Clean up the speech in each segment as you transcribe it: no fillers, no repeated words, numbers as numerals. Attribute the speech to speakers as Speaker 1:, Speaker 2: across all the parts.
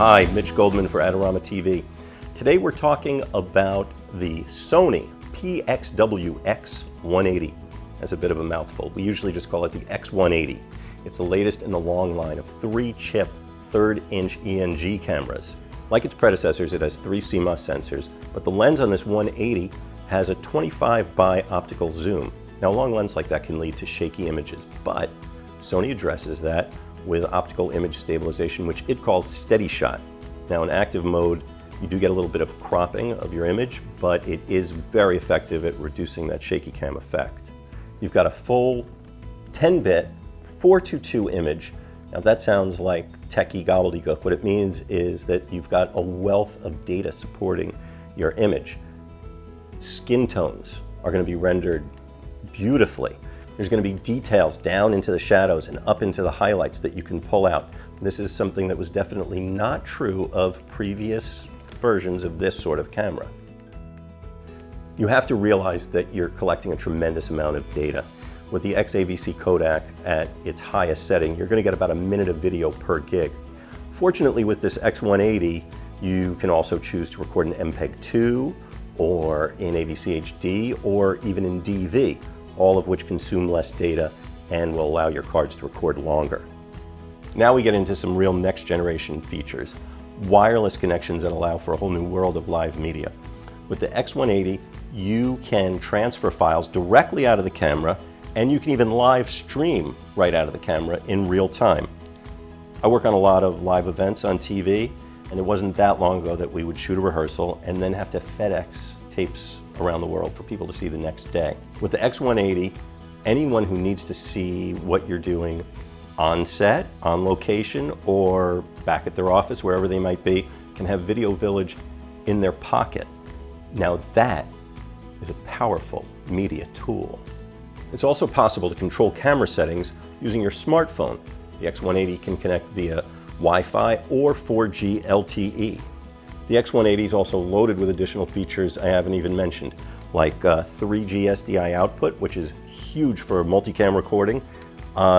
Speaker 1: Hi, Mitch Goldman for Adorama TV. Today we're talking about the Sony PXW-X180. That's a bit of a mouthful. We usually just call it the X180. It's the latest in the long line of 3-chip, 3rd-inch ENG cameras. Like its predecessors, it has 3 CMOS sensors, but the lens on this 180 has a 25 by optical zoom. Now, a long lens like that can lead to shaky images, but Sony addresses that with optical image stabilization, which it calls steady shot. Now, in active mode, you do get a little bit of cropping of your image, but it is very effective at reducing that shaky cam effect. You've got a full 10-bit 422 image. Now, that sounds like techie gobbledygook. What it means is that you've got a wealth of data supporting your image. Skin tones are going to be rendered beautifully. There's going to be details down into the shadows and up into the highlights that you can pull out. This is something that was definitely not true of previous versions of this sort of camera. You have to realize that you're collecting a tremendous amount of data. With the XAVC Kodak at its highest setting, you're going to get about a minute of video per gig. Fortunately, with this X180, you can also choose to record in MPEG-2 or in AVC HD or even in DV, all of which consume less data and will allow your cards to record longer. Now we get into some real next generation features. Wireless connections that allow for a whole new world of live media. With the X180, you can transfer files directly out of the camera, and you can even live stream right out of the camera in real time. I work on a lot of live events on TV, and it wasn't that long ago that we would shoot a rehearsal and then have to FedEx tapes around the world for people to see the next day. With the X180, anyone who needs to see what you're doing on set, on location, or back at their office, wherever they might be, can have Video Village in their pocket. Now that is a powerful media tool. It's also possible to control camera settings using your smartphone. The X180 can connect via Wi-Fi or 4G LTE. The X180 is also loaded with additional features I haven't even mentioned, like 3G SDI output, which is huge for multicam recording.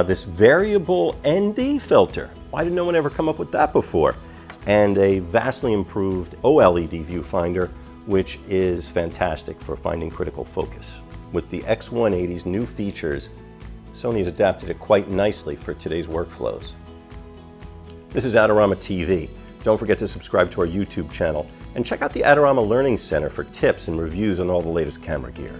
Speaker 1: This variable ND filter. Why did no one ever come up with that before? And a vastly improved OLED viewfinder, which is fantastic for finding critical focus. With the X180's new features, Sony has adapted it quite nicely for today's workflows. This is Adorama TV. Don't forget to subscribe to our YouTube channel and check out the Adorama Learning Center for tips and reviews on all the latest camera gear.